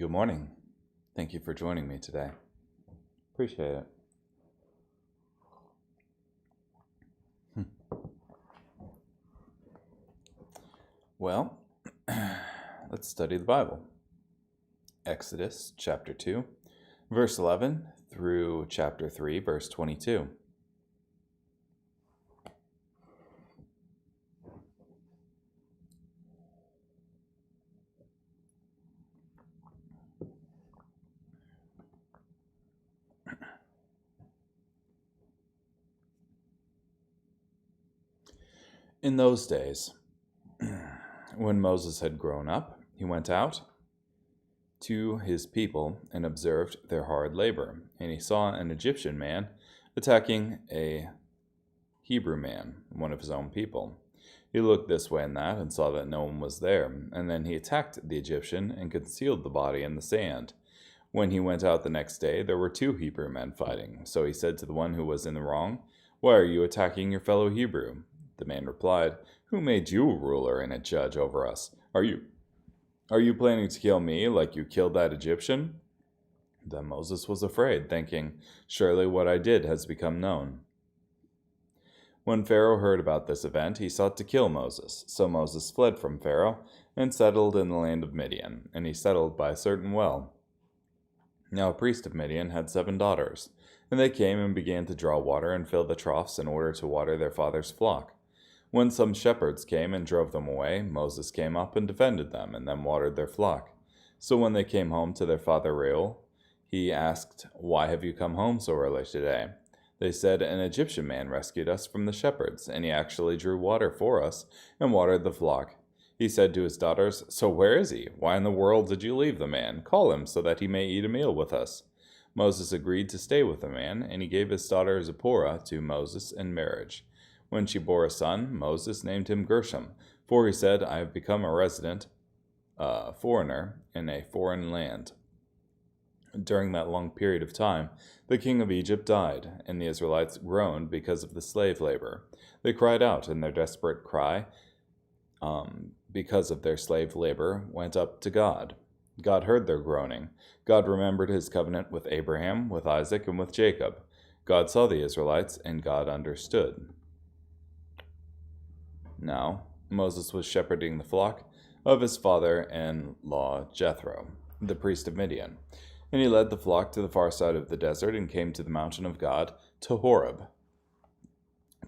Good morning. Thank you for joining me today. Appreciate it. Well, let's study the Bible. Exodus chapter 2, verse 11 through chapter 3, verse 22. In those days, when Moses had grown up, he went out to his people and observed their hard labor. And he saw an Egyptian man attacking a Hebrew man, one of his own people. He looked this way and that and saw that no one was there. And then he attacked the Egyptian and concealed the body in the sand. When he went out the next day, there were 2 Hebrew men fighting. So he said to the one who was in the wrong, "Why are you attacking your fellow Hebrew?" The man replied, "Who made you a ruler and a judge over us? Are you planning to kill me like you killed that Egyptian?" Then Moses was afraid, thinking, "Surely what I did has become known." When Pharaoh heard about this event, he sought to kill Moses. So Moses fled from Pharaoh and settled in the land of Midian, and he settled by a certain well. Now a priest of Midian had 7 daughters, and they came and began to draw water and fill the troughs in order to water their father's flock. When some shepherds came and drove them away, Moses came up and defended them, and then watered their flock. So when they came home to their father Reuel, he asked, "Why have you come home so early today?" They said, "An Egyptian man rescued us from the shepherds, and he actually drew water for us and watered the flock." He said to his daughters, "So where is he? Why in the world did you leave the man? Call him so that he may eat a meal with us." Moses agreed to stay with the man, and he gave his daughter Zipporah to Moses in marriage. When she bore a son, Moses named him Gershom, for he said, "I have become a resident, foreigner in a foreign land." During that long period of time, the king of Egypt died, and the Israelites groaned because of the slave labor. They cried out, and their desperate cry, because of their slave labor, went up to God. God heard their groaning. God remembered his covenant with Abraham, with Isaac, and with Jacob. God saw the Israelites, and God understood. Now, Moses was shepherding the flock of his father-in-law Jethro, the priest of Midian, and he led the flock to the far side of the desert and came to the mountain of God, to Horeb.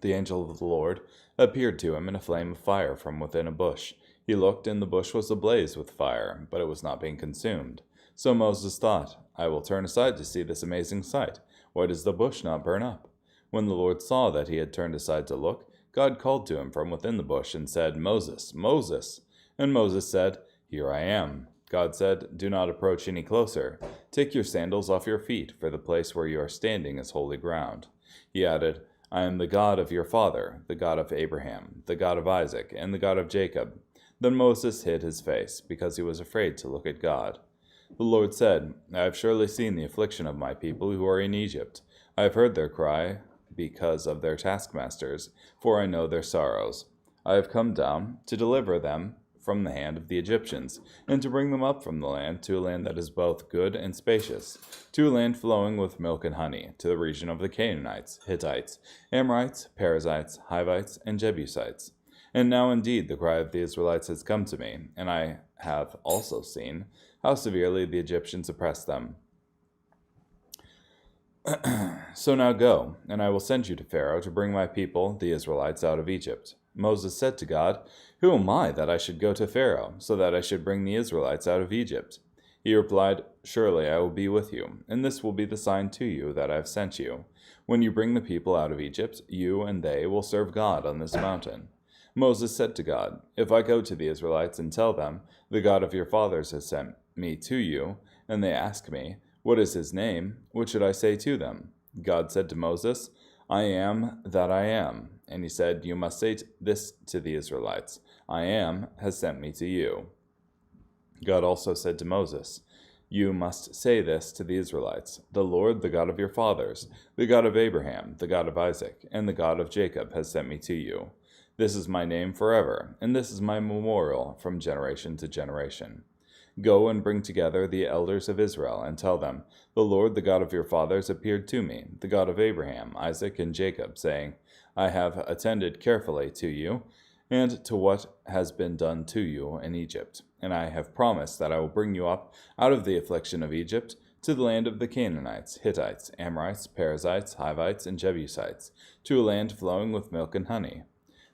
The angel of the Lord appeared to him in a flame of fire from within a bush. He looked, and the bush was ablaze with fire, but it was not being consumed. So Moses thought, "I will turn aside to see this amazing sight. Why does the bush not burn up?" When the Lord saw that he had turned aside to look, God called to him from within the bush and said, "Moses, Moses." And Moses said, "Here I am." God said, "Do not approach any closer. Take your sandals off your feet, for the place where you are standing is holy ground." He added, "I am the God of your father, the God of Abraham, the God of Isaac, and the God of Jacob." Then Moses hid his face, because he was afraid to look at God. The Lord said, "I have surely seen the affliction of my people who are in Egypt. I have heard their cry because of their taskmasters, for I know their sorrows. I have come down to deliver them from the hand of the Egyptians, and to bring them up from the land to a land that is both good and spacious, to a land flowing with milk and honey, to the region of the Canaanites, Hittites, Amorites, Perizzites, Hivites, and Jebusites. And now indeed the cry of the Israelites has come to me, and I have also seen how severely the Egyptians oppress them. So now go, and I will send you to Pharaoh to bring my people, the Israelites, out of Egypt." Moses said to God, "Who am I that I should go to Pharaoh, so that I should bring the Israelites out of Egypt?" He replied, "Surely I will be with you, and this will be the sign to you that I have sent you. When you bring the people out of Egypt, you and they will serve God on this mountain." Moses said to God, "If I go to the Israelites and tell them, 'The God of your fathers has sent me to you,' and they ask me, 'What is his name?' what should I say to them?" God said to Moses, "I am that I am." And he said, "You must say this to the Israelites, 'I am has sent me to you.'" God also said to Moses, "You must say this to the Israelites, 'The Lord, the God of your fathers, the God of Abraham, the God of Isaac, and the God of Jacob has sent me to you.' This is my name forever, and this is my memorial from generation to generation." Go and bring together the elders of Israel, and tell them, The Lord, the God of your fathers, appeared to me, the God of Abraham, Isaac, and Jacob, saying, I have attended carefully to you, and to what has been done to you in Egypt. And I have promised that I will bring you up out of the affliction of Egypt to the land of the Canaanites, Hittites, Amorites, Perizzites, Hivites, and Jebusites, to a land flowing with milk and honey.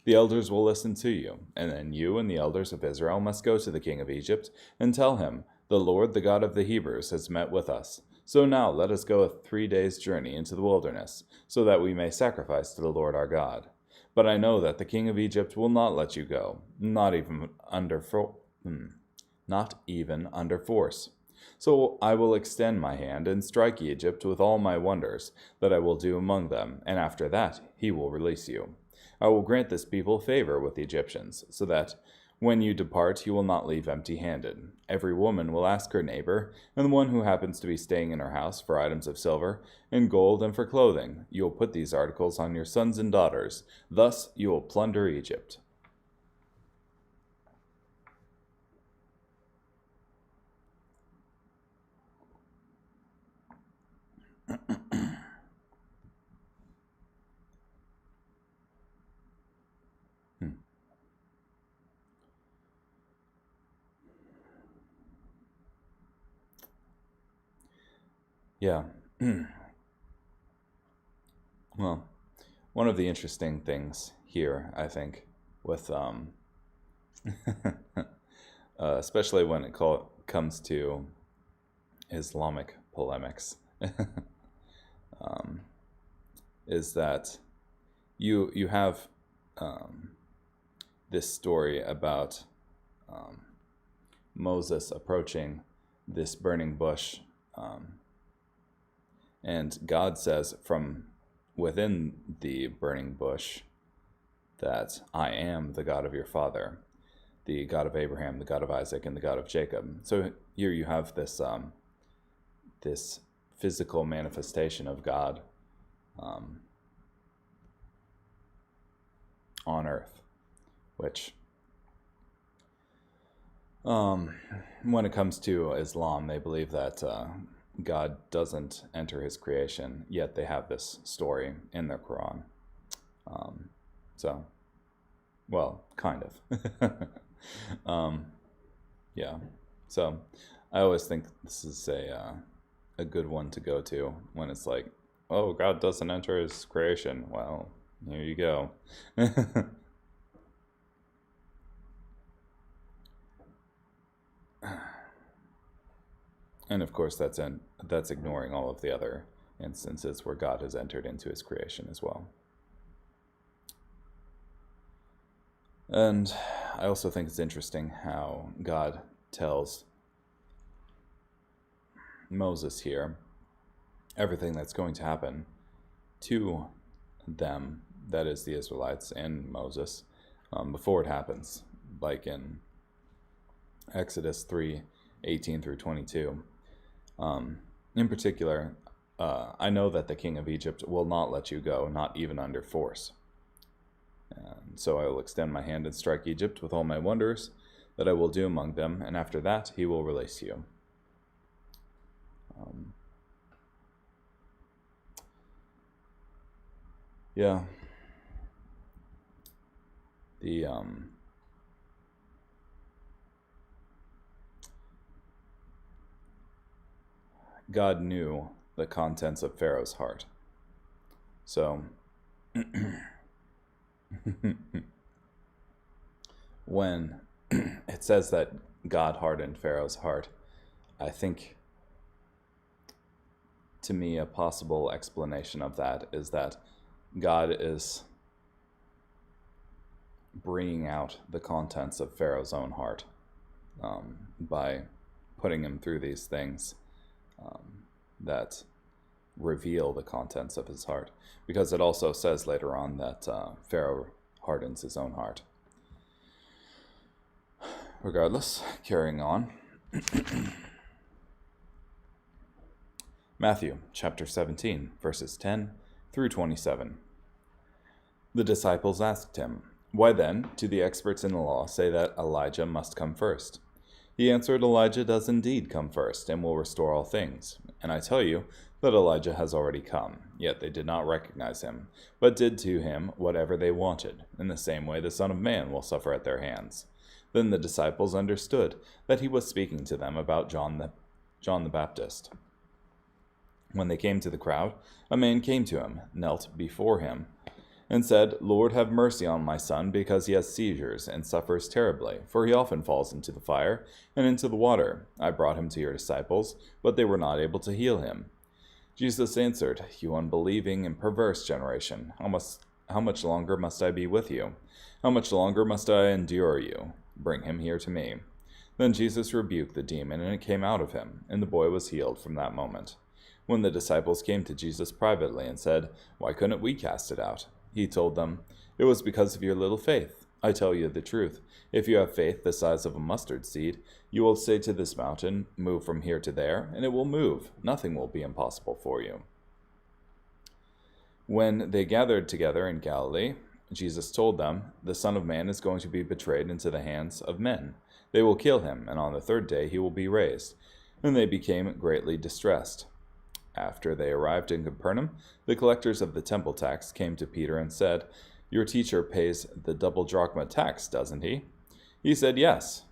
The elders will listen to you, and then you and the elders of Israel must go to the king of Egypt and tell him, The Lord, the God of the Hebrews, has met with us. So now let us go a 3 days' journey into the wilderness, so that we may sacrifice to the Lord our God. But I know that the king of Egypt will not let you go, not even under force. So I will extend my hand and strike Egypt with all my wonders that I will do among them, and after that he will release you. I will grant this people favor with the Egyptians, so that when you depart you will not leave empty-handed. Every woman will ask her neighbor, and the one who happens to be staying in her house, for items of silver and gold and for clothing. You will put these articles on your sons and daughters. Thus you will plunder Egypt. Yeah. Well, one of the interesting things here, I think, with especially when it comes to Islamic polemics, is that you have this story about Moses approaching this burning bush, and God says from within the burning bush that I am the God of your father, the God of Abraham, the God of Isaac, and the God of Jacob. So here you have this this physical manifestation of God on earth, which when it comes to Islam, they believe that God doesn't enter his creation, yet they have this story in their Quran. So, well, kind of. Yeah. So, I always think this is a good one to go to when it's like, oh, God doesn't enter his creation. Well, here you go. And of course, that's ignoring all of the other instances where God has entered into his creation as well. And I also think it's interesting how God tells Moses here everything that's going to happen to them, that is the Israelites and Moses, before it happens, like in Exodus 3:18 through 22. In particular, I know that the king of Egypt will not let you go, not even under force. And so I will extend my hand and strike Egypt with all my wonders that I will do among them, and after that he will release you. Yeah. The God knew the contents of Pharaoh's heart. So when it says that God hardened Pharaoh's heart, I think, to me, a possible explanation of that is that God is bringing out the contents of Pharaoh's own heart by putting him through these things that reveal the contents of his heart. Because it also says later on that Pharaoh hardens his own heart. Regardless, carrying on. Matthew chapter 17, verses 10 through 27. The disciples asked him, Why then do the experts in the law say that Elijah must come first? He answered, Elijah does indeed come first, and will restore all things. And I tell you that Elijah has already come. Yet they did not recognize him, but did to him whatever they wanted. In the same way the Son of Man will suffer at their hands. Then the disciples understood that he was speaking to them about John the Baptist. When they came to the crowd, a man came to him, knelt before him, and said, Lord, have mercy on my son, because he has seizures and suffers terribly, for he often falls into the fire and into the water. I brought him to your disciples, but they were not able to heal him. Jesus answered, You unbelieving and perverse generation, how much longer must I be with you? How much longer must I endure you? Bring him here to me. Then Jesus rebuked the demon, and it came out of him, and the boy was healed from that moment. When the disciples came to Jesus privately and said, Why couldn't we cast it out? He told them, It was because of your little faith. I tell you the truth. If you have faith the size of a mustard seed, you will say to this mountain, Move from here to there, and it will move. Nothing will be impossible for you. When they gathered together in Galilee, Jesus told them, The Son of Man is going to be betrayed into the hands of men. They will kill him, and on the third day he will be raised. And they became greatly distressed. After they arrived in Capernaum, the collectors of the temple tax came to Peter and said, Your teacher pays the double drachma tax, doesn't he? He said, Yes.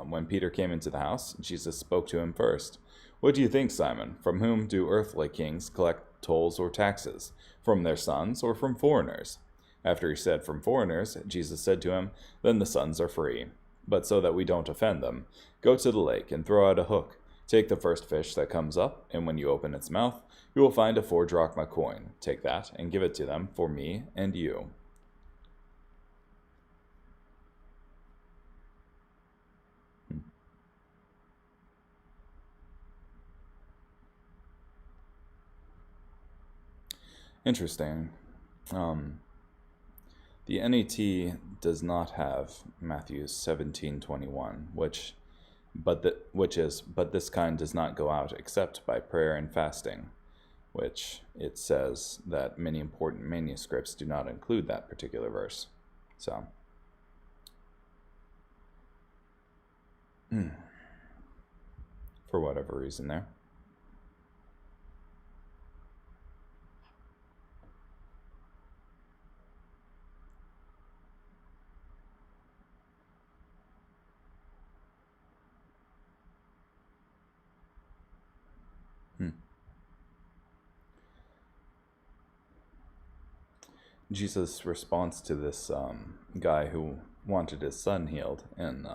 When Peter came into the house, Jesus spoke to him first. What do you think, Simon? From whom do earthly kings collect tolls or taxes? From their sons or from foreigners? After he said, From foreigners, Jesus said to him, Then the sons are free. But so that we don't offend them, go to the lake and throw out a hook. Take the first fish that comes up, and when you open its mouth, you will find a 4 drachma coin. Take that and give it to them for me and you. Interesting. The NET does not have Matthew 17:21, but this kind does not go out except by prayer and fasting, which it says that many important manuscripts do not include that particular verse. So, for whatever reason there. Jesus' response to this guy who wanted his son healed in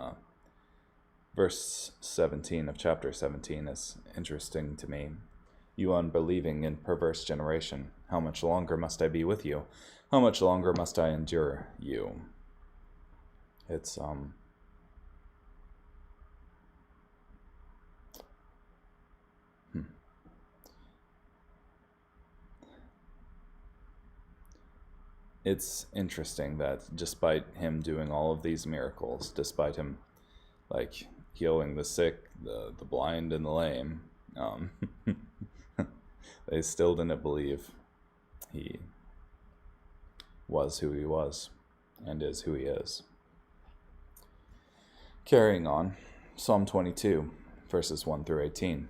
verse 17 of chapter 17 is interesting to me. You unbelieving and perverse generation, how much longer must I be with you? How much longer must I endure you? It's It's interesting that despite him doing all of these miracles, despite him like healing the sick, the blind, and the lame, they still didn't believe he was who he was and is who he is. Carrying on, Psalm 22, verses 1 through 18.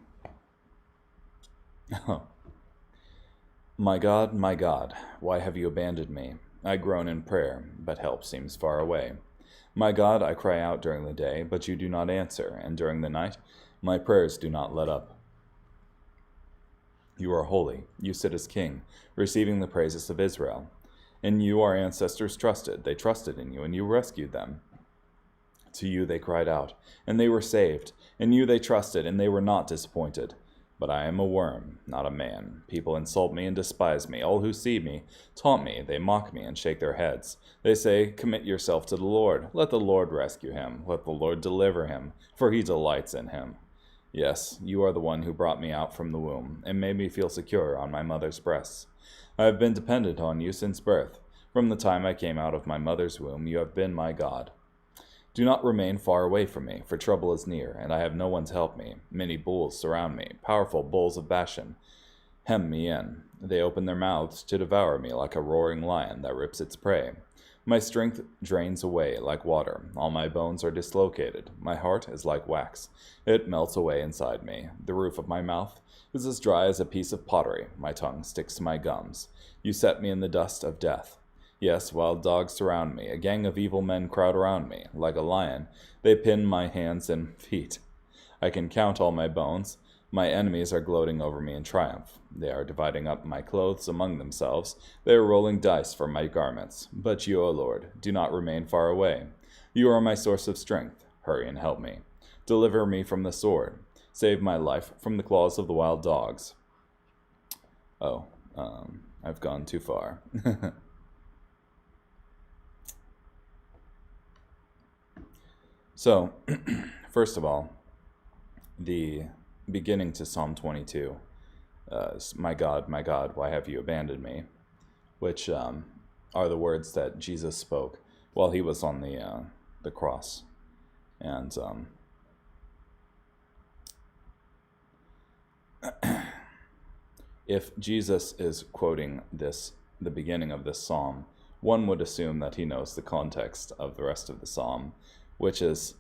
My God, why have you abandoned me? I groan in prayer, but help seems far away. My God, I cry out during the day, but you do not answer, and during the night, my prayers do not let up. You are holy, you sit as king, receiving the praises of Israel. In you our ancestors trusted, they trusted in you, and you rescued them. To you they cried out, and they were saved. In you they trusted, and they were not disappointed. But I am a worm, not a man. People insult me and despise me. All who see me taunt me. They mock me and shake their heads. They say, Commit yourself to the Lord. Let the Lord rescue him. Let the Lord deliver him, for he delights in him. Yes, you are the one who brought me out from the womb and made me feel secure on my mother's breasts. I have been dependent on you since birth. From the time I came out of my mother's womb, you have been my God. Do not remain far away from me, for trouble is near, and I have no one to help me. Many bulls surround me, powerful bulls of Bashan hem me in. They open their mouths to devour me like a roaring lion that rips its prey. My strength drains away like water. All my bones are dislocated. My heart is like wax. It melts away inside me. The roof of my mouth is as dry as a piece of pottery. My tongue sticks to my gums. You set me in the dust of death. Yes, wild dogs surround me. A gang of evil men crowd around me. Like a lion, they pin my hands and feet. I can count all my bones. My enemies are gloating over me in triumph. They are dividing up my clothes among themselves. They are rolling dice for my garments. But you, O Lord, do not remain far away. You are my source of strength. Hurry and help me. Deliver me from the sword. Save my life from the claws of the wild dogs. Oh, I've gone too far. So, first of all, the beginning to Psalm 22 is, my God, why have you abandoned me? Which are the words that Jesus spoke while he was on the cross. And if Jesus is quoting the beginning of this psalm, one would assume that he knows the context of the rest of the psalm, which is,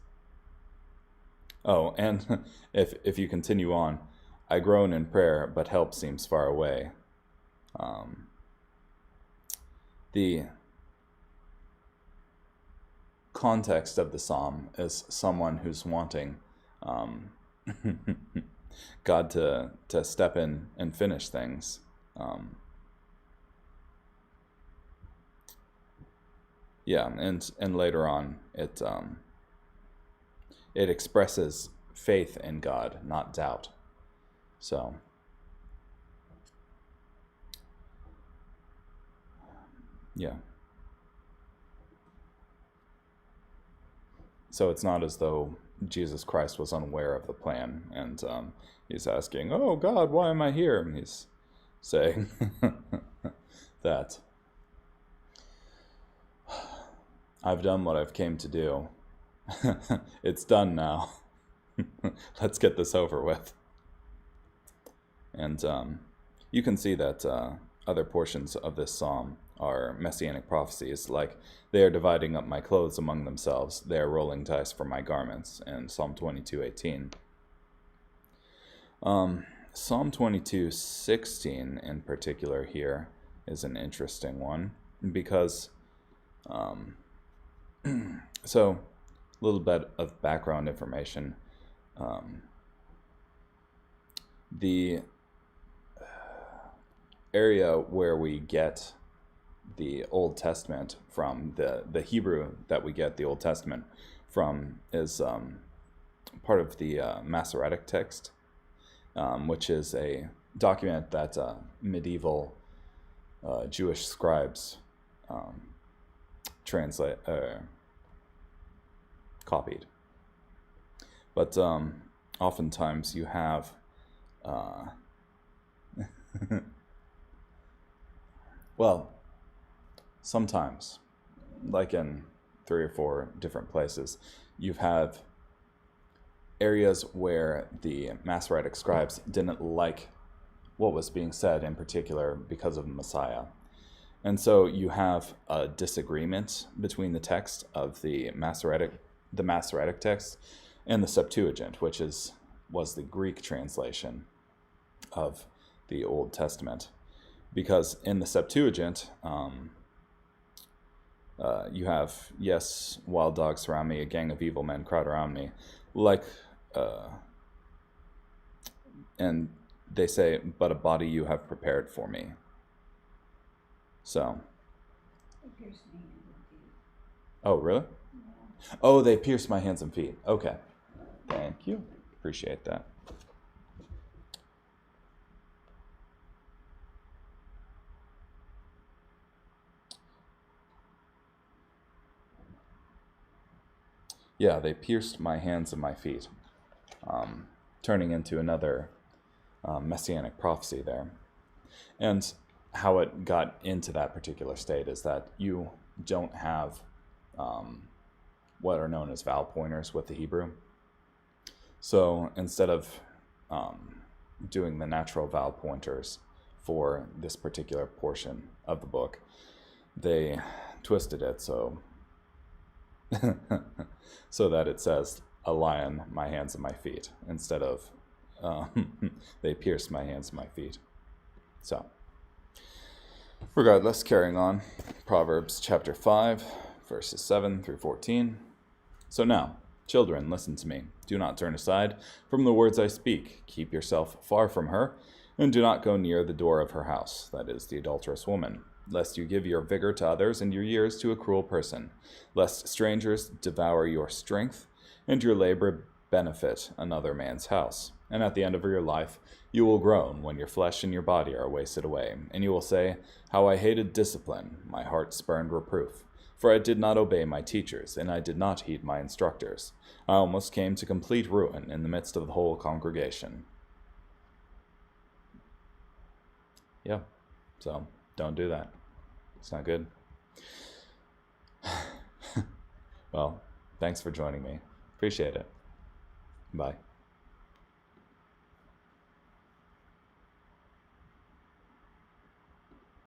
oh, and if you continue on, I groan in prayer, but help seems far away. The context of the psalm is someone who's wanting God to step in and finish things. Yeah, and later on, it expresses faith in God, not doubt. So, yeah. So it's not as though Jesus Christ was unaware of the plan, and he's asking, "Oh God, why am I here?" And he's saying that I've done what I've came to do. It's done now. Let's get this over with. And you can see that other portions of this psalm are messianic prophecies, like they are dividing up my clothes among themselves, they are rolling dice for my garments, in Psalm 22:18. Psalm 22:16 in particular here is an interesting one, because so a little bit of background information. The area where we get the Old Testament from, the Hebrew that we get the Old Testament from, is part of the Masoretic text, which is a document that medieval Jewish scribes copied. But oftentimes you have well, sometimes, like in 3 or 4 different places, you have areas where the Masoretic scribes didn't like what was being said in particular because of the Messiah. And so you have a disagreement between the text of the Masoretic text and the Septuagint, which was the Greek translation of the Old Testament. Because in the Septuagint, you have, yes, wild dogs surround me, a gang of evil men crowd around me, like, and they say, but a body you have prepared for me. So. Oh, really? Yeah. Oh, they pierced my hands and feet. Okay. Thank you. Appreciate that. Yeah, they pierced my hands and my feet, turning into another messianic prophecy there. And how it got into that particular state is that you don't have what are known as vowel pointers with the Hebrew. So instead of doing the natural vowel pointers for this particular portion of the book, they twisted it so so that it says, a lion, my hands and my feet, instead of they pierced my hands and my feet. So, regardless, carrying on, Proverbs chapter 5, verses 7 through 14. So now, children, listen to me. Do not turn aside from the words I speak. Keep yourself far from her, and do not go near the door of her house, that is, the adulterous woman, lest you give your vigor to others and your years to a cruel person, lest strangers devour your strength, and your labor benefit another man's house. And at the end of your life you will groan when your flesh and your body are wasted away, and you will say, how I hated discipline, my heart spurned reproof. For I did not obey my teachers, and I did not heed my instructors. I almost came to complete ruin in the midst of the whole congregation. Yeah, so don't do that. It's not good. Well, thanks for joining me. Appreciate it. Bye.